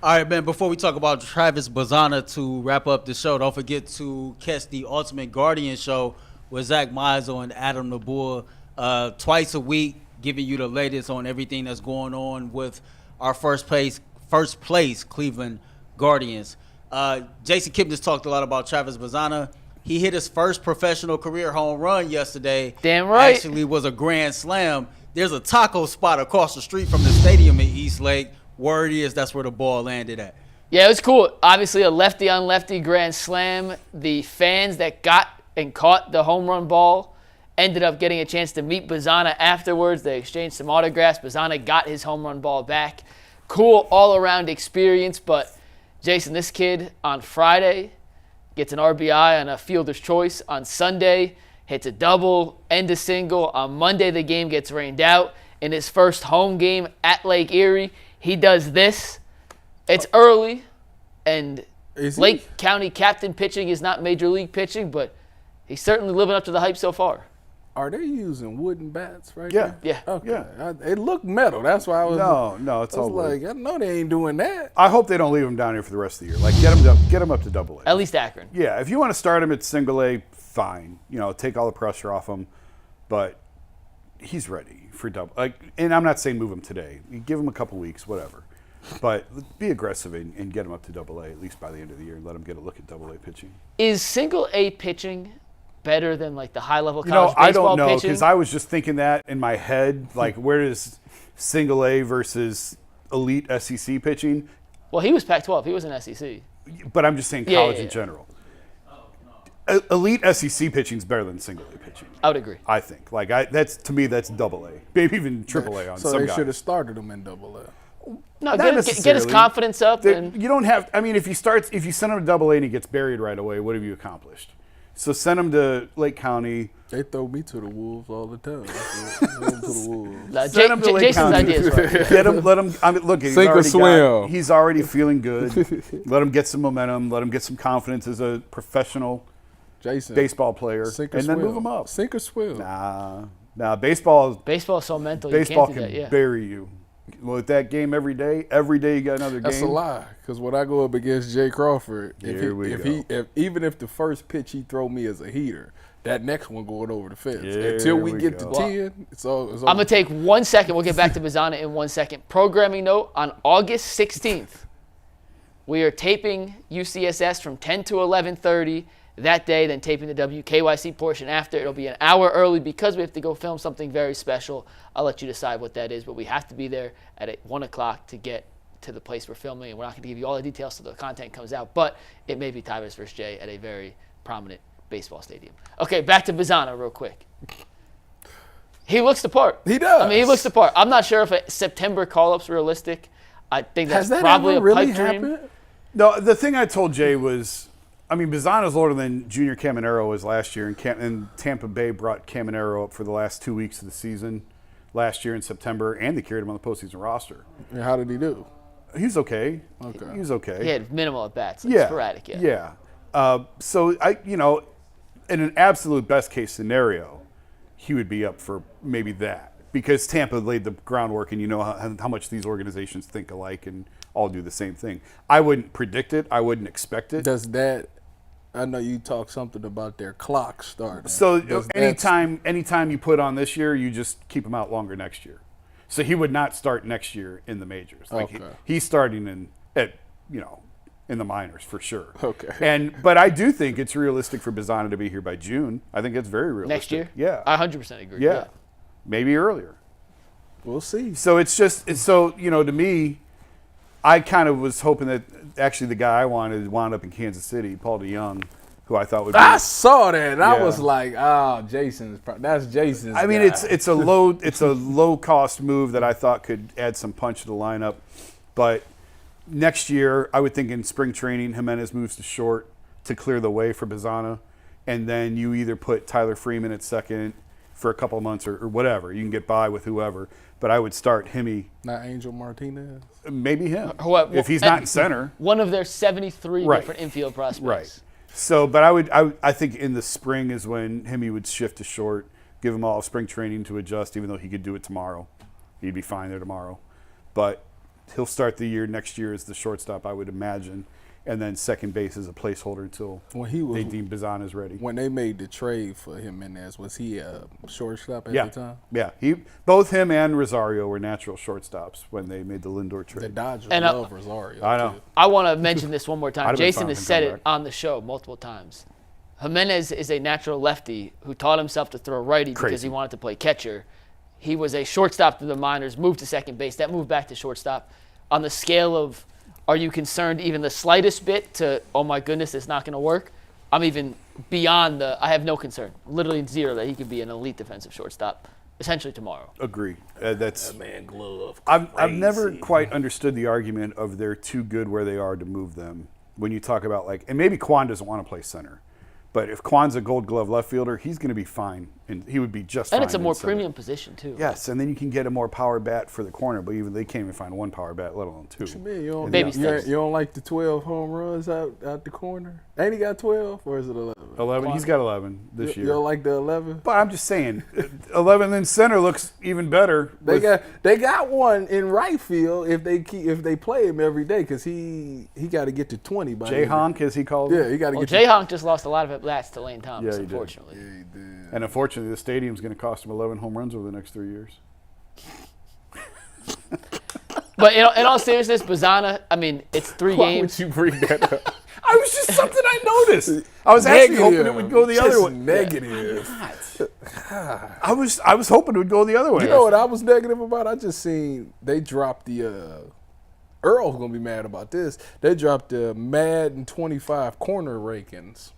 All right, man, before we talk about Travis Bazzana to wrap up the show, don't forget to catch the Ultimate Guardian show with Zach Mizell and Adam Nabour twice a week, giving you the latest on everything that's going on with our first place Cleveland Guardians. Jason Kipnis talked a lot about Travis Bazzana. He hit his first professional career home run yesterday. Damn right. Actually was a grand slam. There's a taco spot across the street from the stadium in East Lake. Word is that's where the ball landed at. Yeah, it was cool. Obviously, a lefty-on-lefty grand slam. The fans that got and caught the home run ball ended up getting a chance to meet Bazzana afterwards. They exchanged some autographs. Bazzana got his home run ball back. Cool all-around experience. But, Jason, this kid on Friday gets an RBI on a fielder's choice. On Sunday, hits a double and a single. On Monday, the game gets rained out. In his first home game at Lake Erie, he does this. It's early, and Lake County captain pitching is not major league pitching, but he's certainly living up to the hype so far. Are they using wooden bats right Yeah. now? Yeah. Okay. Yeah. It looked metal. That's why I was. No, it's all wood. like, I know they ain't doing that. I hope they don't leave him down here for the rest of the year. Like, get him up to Double A. At least Akron. Yeah, if you want to start him at Single A, fine. Take all the pressure off him, but he's ready for double. And I'm not saying move him today. You give him a couple weeks, whatever. But be aggressive and get him up to Double A at least by the end of the year and let him get a look at Double A pitching. Is Single A pitching better than like the high level college baseball I don't know pitching? because I was just thinking that in my head. Like, where is Single A versus elite SEC pitching? Well, he was Pac-12. He was an SEC. But I'm just saying college in general. Elite SEC pitching is better than Single A pitching. I would agree. I think. To me, that's Double A, maybe even Triple A on So some they guys. should have started him in Double A. No, Not get his necessarily. confidence up. And You don't have. I mean, if you send him to Double A and he gets buried right away, what have you accomplished? So send him to Lake County. They throw me to the wolves all the time. Throw them to the wolves. Send him to Lake Jason's County. idea is right. Get him. Let him. I mean, look, Sink or swim. He's already feeling good. Let him get some momentum. Let him get some confidence as a professional Jason, baseball player, sink or and then swim. move him up. Sink or swim. Nah. Baseball Baseball is so mental. Baseball you can't do can that. Yeah. bury you. With that game every day you got another game. That's a lie. Because when I go up against Jay Crawford, even if the first pitch he throw me is a heater, that next one going over the fence. Until we get to 10, it's all. I'm going to take 1 second. We'll get back to Bazzana in 1 second. Programming note, on August 16th, we are taping UCSS from 10 to 11:30 that day, then taping the WKYC portion after. It'll be an hour early because we have to go film something very special. I'll let you decide what that is, but we have to be there at 1 o'clock to get to the place we're filming, and we're not going to give you all the details so the content comes out, but it may be Tyvis versus Jay at a very prominent baseball stadium. Okay, back to Bazzana real quick. He looks the part. He does. I mean, he looks the part. I'm not sure if a September call-up's realistic. I think that's Has that probably ever a really pipe dream. happened? No, the thing I told Jay was, I mean, Bazzana's older than Junior Caminero was last year, and Tampa Bay brought Caminero up for the last 2 weeks of the season last year in September, and they carried him on the postseason roster. And how did he do? He's okay. Okay. He's okay. He had minimal at bats, like sporadic. Yeah. So in an absolute best case scenario, he would be up for maybe that because Tampa laid the groundwork, and you know how much these organizations think alike and all do the same thing. I wouldn't predict it. I wouldn't expect it. Does that? I know you talked something about their clock starting. So anytime you put on this year, you just keep him out longer next year. So he would not start next year in the majors. Like he's starting in the minors for sure. Okay. But I do think it's realistic for Bazzana to be here by June. I think it's very realistic. Next year? Yeah. I 100% agree. Yeah. Maybe earlier. We'll see. So to me, I kind of was hoping that actually the guy I wanted wound up in Kansas City, Paul DeYoung, who I thought would be. I saw that. And I was like, that's Jason's. I mean, guy. it's a low cost move that I thought could add some punch to the lineup. But next year, I would think in spring training, Jimenez moves to short to clear the way for Bazzana, and then you either put Tyler Freeman at second for a couple of months or whatever. You can get by with whoever. But I would start Himmy. Not Angel Martinez. Maybe him. If he's not in center. One of their 73 Right. different infield prospects. Right. So, but I think in the spring is when Himmy would shift to short, give him all of spring training to adjust, even though he could do it tomorrow. He'd be fine there tomorrow. But he'll start the year next year as the shortstop, I would imagine, and then second base as a placeholder until they deem Bazzana is ready. When they made the trade for Jimenez, was he a shortstop at the time? Yeah, both him and Rosario were natural shortstops when they made the Lindor trade. The Dodgers love Rosario. I know. Too. I want to mention this one more time. I'd have been Jason fine has with him said coming it on the show multiple times. Jimenez is a natural lefty who taught himself to throw righty because he wanted to play catcher. He was a shortstop through the minors, moved to second base. That moved back to shortstop. On the scale of, are you concerned even the slightest bit to, oh my goodness, it's not going to work? I'm even beyond I have no concern, literally zero, that he could be an elite defensive shortstop essentially tomorrow. Agree. That's that man glove. I've never quite understood the argument of they're too good where they are to move them. When you talk about and maybe Quan doesn't want to play center, but if Quan's a Gold Glove left fielder, he's going to be fine, and he would be just fine. And it's a more center. premium position too. Yes, and then you can get a more power bat for the corner, but even they can't even find one power bat, let alone two. What you mean? You don't, Baby steps. you don't like the 12 home runs out the corner? Ain't he got 12, or is it 11? 11. He's got 11 this year. You don't like the 11? But I'm just saying, 11 in center looks even better. They got one in right field if they play him every day, because he got to get to 20 by Jay Honk, as he calls Yeah, it. he got to get. Jay Honk just lost a lot of at bats to Lane Thomas, Yeah, he did. unfortunately. Yeah, he did. And unfortunately, the stadium's going to cost him 11 home runs over the next 3 years. But in all seriousness, Bazzana, I mean, it's 3 Why games. would you bring that up? I was just something I noticed. I was actually hoping it would go the other way. Negative. I was hoping it would go the other way. You know what I was negative about? I just seen they dropped the Earl's gonna be mad about this. They dropped the Madden 25 corner rankings.